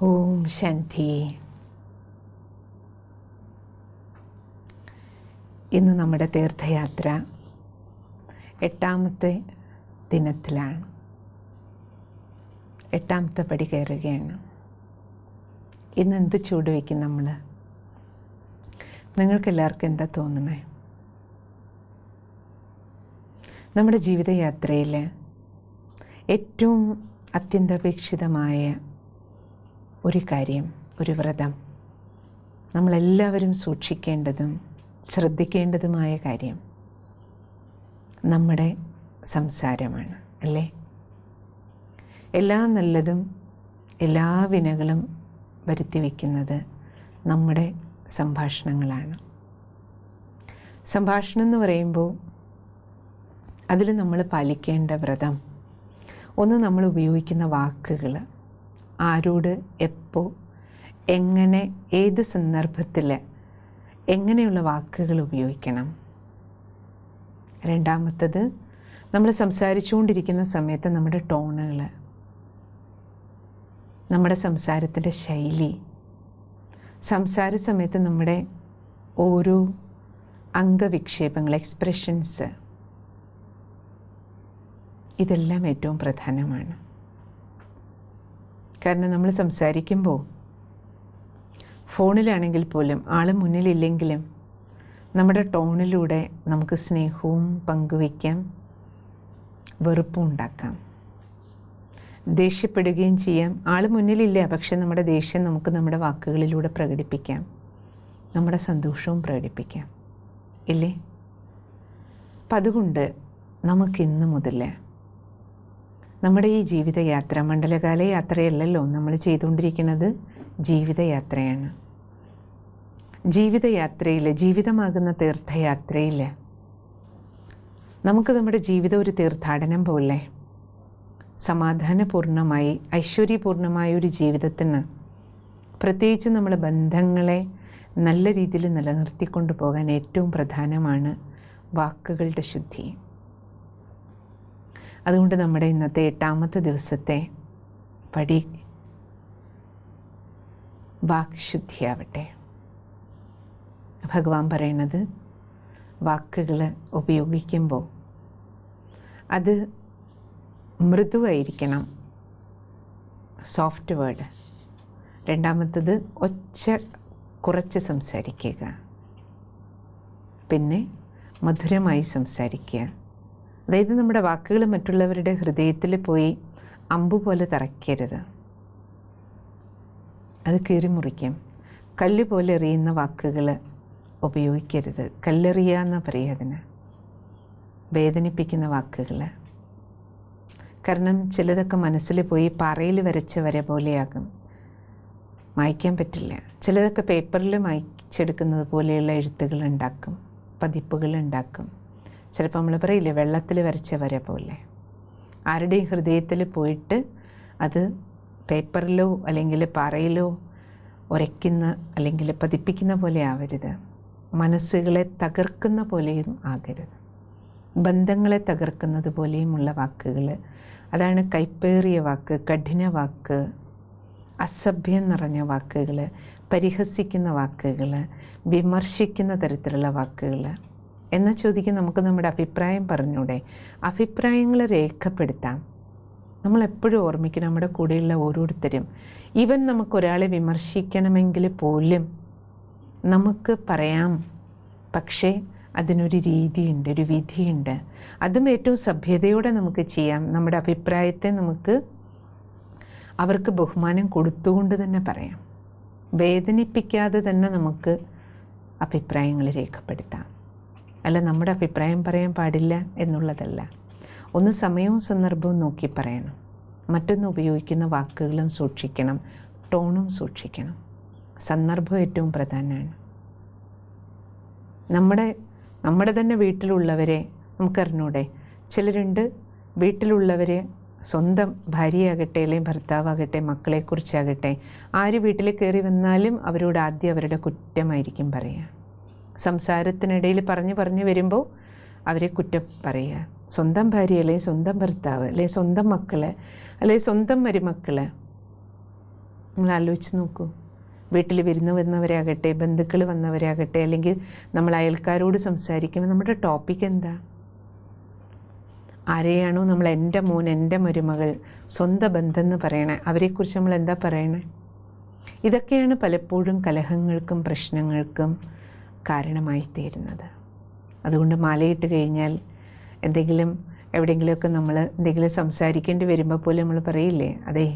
ഓം ശാന്തി. ഇന്ന് നമ്മുടെ തീർത്ഥയാത്ര 8ാമത്തെ ദിനത്തിലാണ്. 8ാമത്തെ പടി കയറുകയാണ്. ഇന്ന് എന്ത് ചൂട് വയ്ക്കും നമ്മൾ? നിങ്ങൾക്കെല്ലാവർക്കും എന്താ തോന്നണേ? നമ്മുടെ ജീവിതയാത്രയിൽ ഏറ്റവും അത്യന്താപേക്ഷിതമായ ഒരു കാര്യം, ഒരു വ്രതം, നമ്മളെല്ലാവരും സൂക്ഷിക്കേണ്ടതും ശ്രദ്ധിക്കേണ്ടതുമായ കാര്യം നമ്മുടെ സംസാരമാണ്, അല്ലേ? എല്ലാ നല്ലതും എല്ലാ വിനകളും വരുത്തി വയ്ക്കുന്നത് നമ്മുടെ സംഭാഷണങ്ങളാണ്. സംഭാഷണം എന്ന് പറയുമ്പോൾ അതിൽ നമ്മൾ പാലിക്കേണ്ട വ്രതം, ഒന്ന് നമ്മൾ ഉപയോഗിക്കുന്ന വാക്കുകൾ, ആരോട് എപ്പോൾ എങ്ങനെ ഏത് സന്ദർഭത്തിൽ എങ്ങനെയുള്ള വാക്കുകൾ ഉപയോഗിക്കണം. രണ്ടാമത്തത്, നമ്മൾ സംസാരിച്ചുകൊണ്ടിരിക്കുന്ന സമയത്ത് നമ്മുടെ ടോണുകൾ, നമ്മുടെ സംസാരത്തിൻ്റെ ശൈലി, സംസാര സമയത്ത് നമ്മുടെ ഓരോ അംഗവിക്ഷേപങ്ങൾ, എക്സ്പ്രഷൻസ്, ഇതെല്ലാം ഏറ്റവും പ്രധാനമാണ്. കാരണം നമ്മൾ സംസാരിക്കുമ്പോൾ ഫോണിലാണെങ്കിൽ പോലും ആൾ മുന്നിലില്ലെങ്കിലും നമ്മുടെ ടോണിലൂടെ നമുക്ക് സ്നേഹവും പങ്കുവയ്ക്കാം, വെറുപ്പും ഉണ്ടാക്കാം, ദേഷ്യപ്പെടുകയും ചെയ്യാം. ആൾ മുന്നിലില്ല, പക്ഷെ നമ്മുടെ ദേഷ്യം നമുക്ക് നമ്മുടെ വാക്കുകളിലൂടെ പ്രകടിപ്പിക്കാം, നമ്മുടെ സന്തോഷവും പ്രകടിപ്പിക്കാം, ഇല്ലേ? അപ്പം അതുകൊണ്ട് നമുക്കിന്ന് മുതൽ നമ്മുടെ ഈ ജീവിതയാത്ര മണ്ഡലകാല യാത്രയല്ലല്ലോ നമ്മൾ ചെയ്തുകൊണ്ടിരിക്കുന്നത്, ജീവിതയാത്രയാണ്. ജീവിതയാത്രയിൽ, ജീവിതമാകുന്ന തീർത്ഥയാത്രയിൽ നമുക്ക് നമ്മുടെ ജീവിതം ഒരു തീർത്ഥാടനം പോലെ സമാധാനപൂർണമായി ഐശ്വര്യപൂർണമായ ഒരു ജീവിതത്തിന്, പ്രത്യേകിച്ച് നമ്മുടെ ബന്ധങ്ങളെ നല്ല രീതിയിൽ നിലനിർത്തിക്കൊണ്ടു പോകാൻ ഏറ്റവും പ്രധാനമാണ് വാക്കുകളുടെ ശുദ്ധി. അതുകൊണ്ട് നമ്മുടെ ഇന്നത്തെ 8ാമത്തെ ദിവസത്തെ പടി വാക്ശുദ്ധിയാവട്ടെ. ഭഗവാൻ പറയണത്, വാക്കുകൾ ഉപയോഗിക്കുമ്പോൾ അത് മൃദുവായിരിക്കണം, സോഫ്റ്റ് വേർഡ്. രണ്ടാമത്തത്, ഒച്ച കുറച്ച് സംസാരിക്കുക. പിന്നെ മധുരമായി സംസാരിക്കുക. അതായത് നമ്മുടെ വാക്കുകൾ മറ്റുള്ളവരുടെ ഹൃദയത്തിൽ പോയി അമ്പ് പോലെ തറയ്ക്കരുത്, അത് കീറി മുറിക്കും. കല്ല് പോലെ എറിയുന്ന വാക്കുകൾ ഉപയോഗിക്കരുത്. കല്ലെറിയുക എന്നാണ് പറയുക അതിന്, വേദനിപ്പിക്കുന്ന വാക്കുകൾ. കാരണം ചിലതൊക്കെ മനസ്സിൽ പോയി പാറയിൽ വരച്ച വര പോലെയാകും, മായ്ക്കാൻ പറ്റില്ല. ചിലതൊക്കെ പേപ്പറിൽ മായ്ച്ചെടുക്കുന്നത് പോലെയുള്ള എഴുത്തുകൾ ഉണ്ടാക്കും, പതിപ്പുകൾ ഉണ്ടാക്കും. ചിലപ്പോൾ നമ്മൾ പറയില്ലേ, വെള്ളത്തിൽ വരച്ച വര പോലെ. ആരുടെയും ഹൃദയത്തിൽ പോയിട്ട് അത് പേപ്പറിലോ അല്ലെങ്കിൽ പാറയിലോ ഉരയ്ക്കുന്ന അല്ലെങ്കിൽ പതിപ്പിക്കുന്ന പോലെ ആവരുത്. മനസ്സുകളെ തകർക്കുന്ന പോലെയും ആകരുത്, ബന്ധങ്ങളെ തകർക്കുന്നത് പോലെയുമുള്ള വാക്കുകൾ. അതാണ് കൈപ്പേറിയ വാക്ക്, കഠിന വാക്ക്, അസഭ്യം നിറഞ്ഞ വാക്കുകൾ, പരിഹസിക്കുന്ന വാക്കുകൾ, വിമർശിക്കുന്ന തരത്തിലുള്ള വാക്കുകൾ. എന്നാൽ ചോദിക്കും, നമുക്ക് നമ്മുടെ അഭിപ്രായം പറഞ്ഞൂടെ? അഭിപ്രായങ്ങൾ രേഖപ്പെടുത്താം. നമ്മളെപ്പോഴും ഓർമ്മിക്കണം, നമ്മുടെ കൂടെയുള്ള ഓരോരുത്തരും, ഈവൻ നമുക്കൊരാളെ വിമർശിക്കണമെങ്കിൽ പോലും നമുക്ക് പറയാം, പക്ഷേ അതിനൊരു രീതിയുണ്ട്, ഒരു വിധിയുണ്ട്. അതും ഏറ്റവും സഭ്യതയോടെ നമുക്ക് ചെയ്യാം. നമ്മുടെ അഭിപ്രായത്തെ നമുക്ക് അവർക്ക് ബഹുമാനം കൊടുത്തുകൊണ്ട് തന്നെ പറയാം. വേദനിപ്പിക്കാതെ തന്നെ നമുക്ക് അഭിപ്രായങ്ങൾ രേഖപ്പെടുത്താം. അല്ല, നമ്മുടെ അഭിപ്രായം പറയാൻ പാടില്ല എന്നുള്ളതല്ല. ഒന്ന് സമയവും സന്ദർഭവും നോക്കി പറയണം. മറ്റൊന്ന് ഉപയോഗിക്കുന്ന വാക്കുകളും സൂക്ഷിക്കണം, ടോണും സൂക്ഷിക്കണം. സന്ദർഭം ഏറ്റവും പ്രധാനമാണ്. നമ്മുടെ തന്നെ വീട്ടിലുള്ളവരെ നമുക്കറിഞ്ഞൂടെ? ചിലരുണ്ട്, വീട്ടിലുള്ളവരെ, സ്വന്തം ഭാര്യയാകട്ടെ അല്ലെങ്കിൽ ഭർത്താവാകട്ടെ മക്കളെക്കുറിച്ചാകട്ടെ ആര് വീട്ടിൽ കയറി വന്നാലും അവരോട് ആദ്യം അവരുടെ കുറ്റമായിരിക്കും പറയുക. സംസാരത്തിനിടയിൽ പറഞ്ഞു വരുമ്പോൾ അവരെ കുറ്റം പറയുക. സ്വന്തം ഭാര്യ അല്ലെങ്കിൽ സ്വന്തം ഭർത്താവ് അല്ലെങ്കിൽ സ്വന്തം മക്കൾ അല്ലെങ്കിൽ സ്വന്തം മരുമക്കൾ നിങ്ങൾ ആലോചിച്ച് നോക്കൂ. വീട്ടിൽ വിരുന്ന് വന്നവരാകട്ടെ, ബന്ധുക്കൾ വന്നവരാകട്ടെ, അല്ലെങ്കിൽ നമ്മൾ അയൽക്കാരോട് സംസാരിക്കുമ്പോൾ നമ്മുടെ ടോപ്പിക് എന്താ? ആരെയാണോ നമ്മൾ എൻ്റെ മോൻ, എൻ്റെ മരുമകൾ, സ്വന്തം ബന്ധം എന്ന് പറയണേ, അവരെക്കുറിച്ച് നമ്മൾ എന്താ പറയണേ? ഇതൊക്കെയാണ് പലപ്പോഴും കലഹങ്ങൾക്കും പ്രശ്നങ്ങൾക്കും കാരണമായി തീരുന്നത്. അതുകൊണ്ട് മാലയിട്ട് കഴിഞ്ഞാൽ എവിടെയെങ്കിലുമൊക്കെ നമ്മൾ എന്തെങ്കിലും സംസാരിക്കേണ്ടി വരുമ്പോൾ പോലും നമ്മൾ പറയില്ലേ, അതെ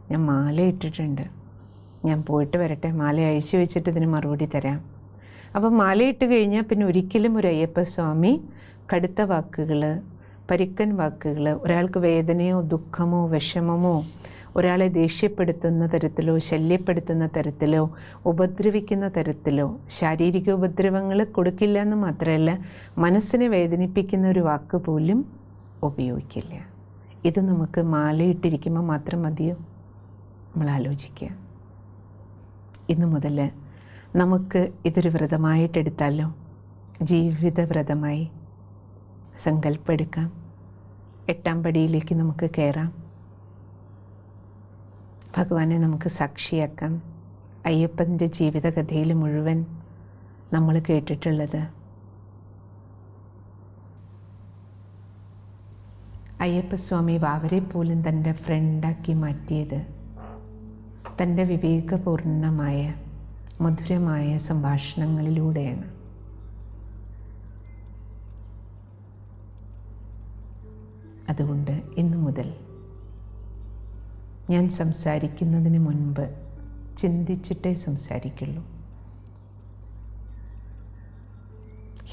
ഞാൻ മാല ഇട്ടിട്ടുണ്ട്, ഞാൻ പോയിട്ട് വരട്ടെ, മാല അഴിച്ചു വെച്ചിട്ട് ഇതിന് മറുപടി തരാം. അപ്പം മാലയിട്ട് കഴിഞ്ഞാൽ പിന്നെ ഒരിക്കലും ഒരു അയ്യപ്പസ്വാമി കടുത്ത വാക്കുകൾ, പരിക്കൻ വാക്കുകൾ, ഒരാൾക്ക് വേദനയോ ദുഃഖമോ വിഷമമോ, ഒരാളെ ദേഷ്യപ്പെടുത്തുന്ന തരത്തിലോ ശല്യപ്പെടുത്തുന്ന തരത്തിലോ ഉപദ്രവിക്കുന്ന തരത്തിലോ ശാരീരിക ഉപദ്രവങ്ങൾ കൊടുക്കില്ല എന്ന് മാത്രമല്ല, മനസ്സിനെ വേദനിപ്പിക്കുന്ന ഒരു വാക്ക് പോലും ഉപയോഗിക്കില്ല. ഇത് നമുക്ക് മാലയിട്ടിരിക്കുമ്പോൾ മാത്രം മതിയോ? നമ്മൾ ആലോചിക്കുക. ഇന്നു മുതൽ നമുക്ക് ഇതൊരു വ്രതമായിട്ടെടുത്താലോ? ജീവിത വ്രതമായി സങ്കല്പം എടുക്കാം. 8ാം പടിയിലേക്ക് നമുക്ക് കയറാം. ഭഗവാനെ നമുക്ക് സാക്ഷിയാക്കാം. അയ്യപ്പൻ്റെ ജീവിതകഥയിൽ മുഴുവൻ നമ്മൾ കേട്ടിട്ടുള്ളത് അയ്യപ്പസ്വാമി വാവരെ പോലും തൻ്റെ ഫ്രണ്ടാക്കി മാറ്റിയത് തൻ്റെ വിവേകപൂർണമായ മധുരമായ സംഭാഷണങ്ങളിലൂടെയാണ്. അതുകൊണ്ട് ഇന്നു മുതൽ ഞാൻ സംസാരിക്കുന്നതിന് മുൻപ് ചിന്തിച്ചിട്ടേ സംസാരിക്കുള്ളൂ.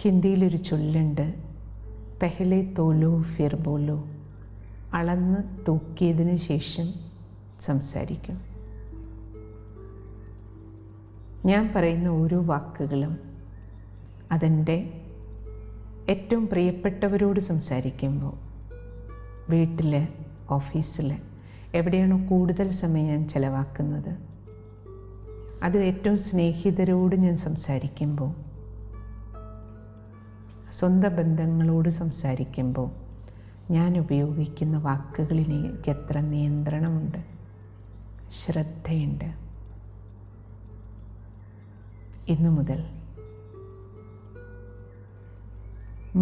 ഹിന്ദിയിലൊരു ചൊല്ലുണ്ട്, പെഹലെ തോലോ ഫിർ ബോലോ, അളന്ന് തൂക്കിയതിന് ശേഷം സംസാരിക്കും. ഞാൻ പറയുന്ന ഓരോ വാക്കുകളും അതെൻ്റെ ഏറ്റവും പ്രിയപ്പെട്ടവരോട് സംസാരിക്കുമ്പോൾ, വീട്ടിൽ, ഓഫീസിൽ, എവിടെയാണോ കൂടുതൽ സമയം ഞാൻ ചിലവാക്കുന്നത്, അത് ഏറ്റവും സ്നേഹിതരോട് ഞാൻ സംസാരിക്കുമ്പോൾ, സ്വന്തം ബന്ധങ്ങളോട് സംസാരിക്കുമ്പോൾ ഞാൻ ഉപയോഗിക്കുന്ന വാക്കുകളിൽ എനിക്ക് എത്ര നിയന്ത്രണമുണ്ട്, ശ്രദ്ധയുണ്ട്. ഇന്നു മുതൽ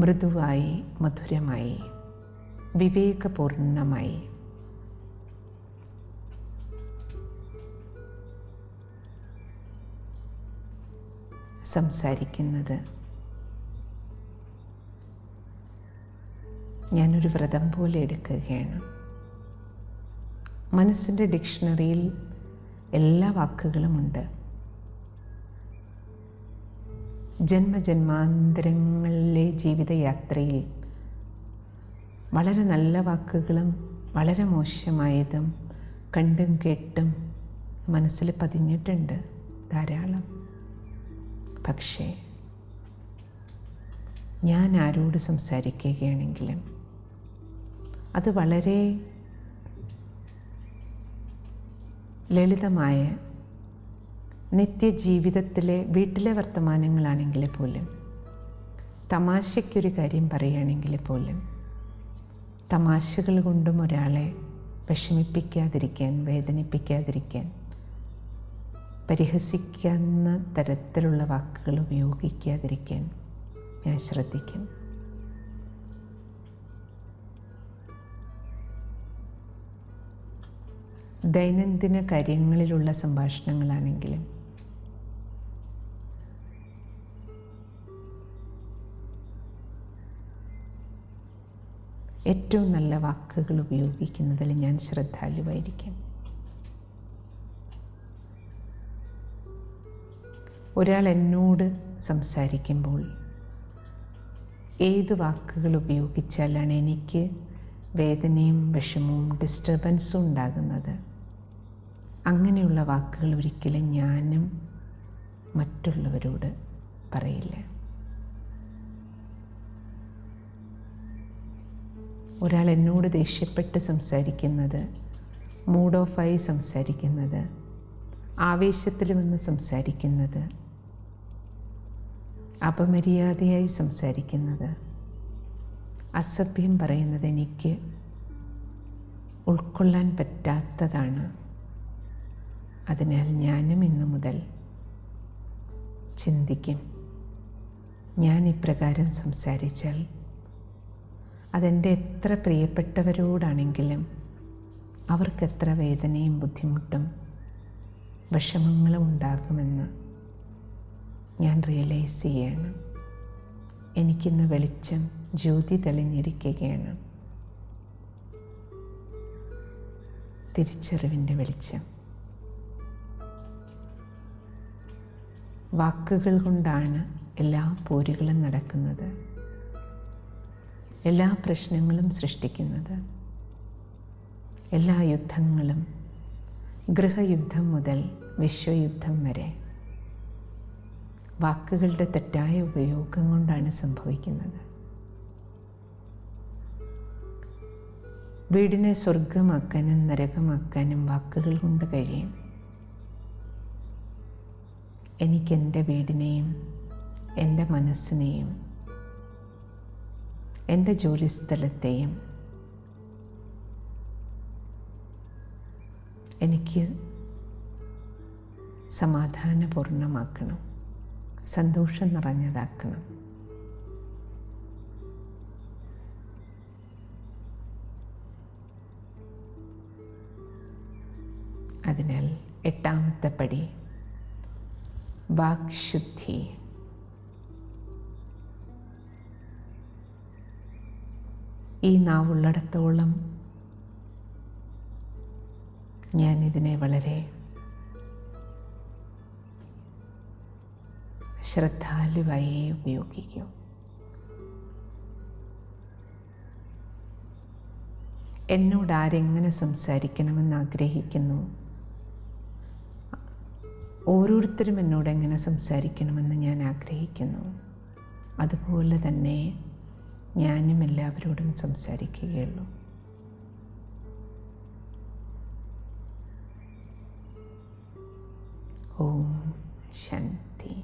മൃദുവായി, മധുരമായി, വിവേകപൂർണമായി സംസാരിക്കുന്നത് ഞാനൊരു വ്രതം പോലെ എടുക്കുകയാണ്. മനസ്സിൻ്റെ ഡിക്ഷണറിയിൽ എല്ലാ വാക്കുകളുമുണ്ട്. ജന്മജന്മാന്തരങ്ങളിലെ ജീവിതയാത്രയിൽ വളരെ നല്ല വാക്കുകളും വളരെ മോശമായതും കണ്ടും കേട്ടും മനസ്സിൽ പതിഞ്ഞിട്ടുണ്ട് ധാരാളം. പക്ഷേ ഞാൻ ആരോട് സംസാരിക്കുകയാണെങ്കിലും അത് വളരെ ലളിതമായ നിത്യജീവിതത്തിലെ വീട്ടിലെ വർത്തമാനങ്ങളാണെങ്കിൽ പോലും, തമാശയ്ക്കൊരു കാര്യം പറയുകയാണെങ്കിൽ പോലും, തമാശകൾ കൊണ്ടും ഒരാളെ വിഷമിപ്പിക്കാതിരിക്കാൻ, വേദനിപ്പിക്കാതിരിക്കാൻ, പരിഹസിക്കുന്ന തരത്തിലുള്ള വാക്കുകൾ ഉപയോഗിക്കാതിരിക്കാൻ ഞാൻ ശ്രദ്ധിക്കും. ദൈനംദിന കാര്യങ്ങളിലുള്ള സംഭാഷണങ്ങളാണെങ്കിലും ഏറ്റവും നല്ല വാക്കുകൾ ഉപയോഗിക്കുന്നതിൽ ഞാൻ ശ്രദ്ധാലുവായിരിക്കും. ഒരാൾ എന്നോട് സംസാരിക്കുമ്പോൾ ഏത് വാക്കുകൾ ഉപയോഗിച്ചാലാണ് എനിക്ക് വേദനയും വിഷമവും ഡിസ്റ്റർബൻസും ഉണ്ടാകുന്നത്, അങ്ങനെയുള്ള വാക്കുകൾ ഒരിക്കലും ഞാനും മറ്റുള്ളവരോട് പറയില്ല. ഒരാൾ എന്നോട് ദേഷ്യപ്പെട്ട് സംസാരിക്കുന്നത്, മൂഡ് ഓഫായി സംസാരിക്കുന്നത്, ആവേശത്തിൽ വന്ന് സംസാരിക്കുന്നത്, അപമര്യാദയായി സംസാരിക്കുന്നത്, അസഭ്യം പറയുന്നത് എനിക്ക് ഉൾക്കൊള്ളാൻ പറ്റാത്തതാണ്. അതിനാൽ ഞാനും ഇന്നു മുതൽ ചിന്തിക്കും, ഞാൻ ഇപ്രകാരം സംസാരിച്ചാൽ അതെൻ്റെ എത്ര പ്രിയപ്പെട്ടവരോടാണെങ്കിലും അവർക്കെത്ര വേദനയും ബുദ്ധിമുട്ടും വിഷമങ്ങളും ഉണ്ടാകുമെന്ന് ഞാൻ റിയലൈസ് ചെയ്യണം. എനിക്കിന്ന് വെളിച്ചം, ജ്യോതി തെളിഞ്ഞിരിക്കുകയാണ്. തിരിച്ചറിവിൻ്റെ വെളിച്ചം. വാക്കുകൾ കൊണ്ടാണ് എല്ലാ പോരുകളും നടക്കുന്നത്, എല്ലാ പ്രശ്നങ്ങളും സൃഷ്ടിക്കുന്നത്. എല്ലാ യുദ്ധങ്ങളും, ഗൃഹയുദ്ധം മുതൽ വിശ്വയുദ്ധം വരെ വാക്കുകളുടെ തെറ്റായ ഉപയോഗം കൊണ്ടാണ് സംഭവിക്കുന്നത്. വീടിനെ സ്വർഗമാക്കാനും നരകമാക്കാനും വാക്കുകൾ കൊണ്ട് കഴിയും. എനിക്കെൻ്റെ വീടിനെയും എൻ്റെ മനസ്സിനെയും എൻ്റെ ജോലിസ്ഥലത്തെയും എനിക്ക് സമാധാനപൂർണ്ണമാക്കണം, സന്തോഷം നിറഞ്ഞതാക്കണം. അതിനാൽ 8ാമത്തെ പടി വാക്ശുദ്ധി. ഈ നാവുള്ളിടത്തോളം ഞാനിതിനെ വളരെ ശ്രദ്ധാലുവായി ഉപയോഗിക്കും. എന്നോട് ആരെങ്ങനെ സംസാരിക്കണമെന്ന് ആഗ്രഹിക്കുന്നു, ഓരോരുത്തരും എന്നോട് എങ്ങനെ സംസാരിക്കണമെന്ന് ഞാൻ ആഗ്രഹിക്കുന്നു, അതുപോലെ തന്നെ ഞാനും എല്ലാവരോടും സംസാരിക്കുകയുള്ളൂ. ഓം ശാന്തി.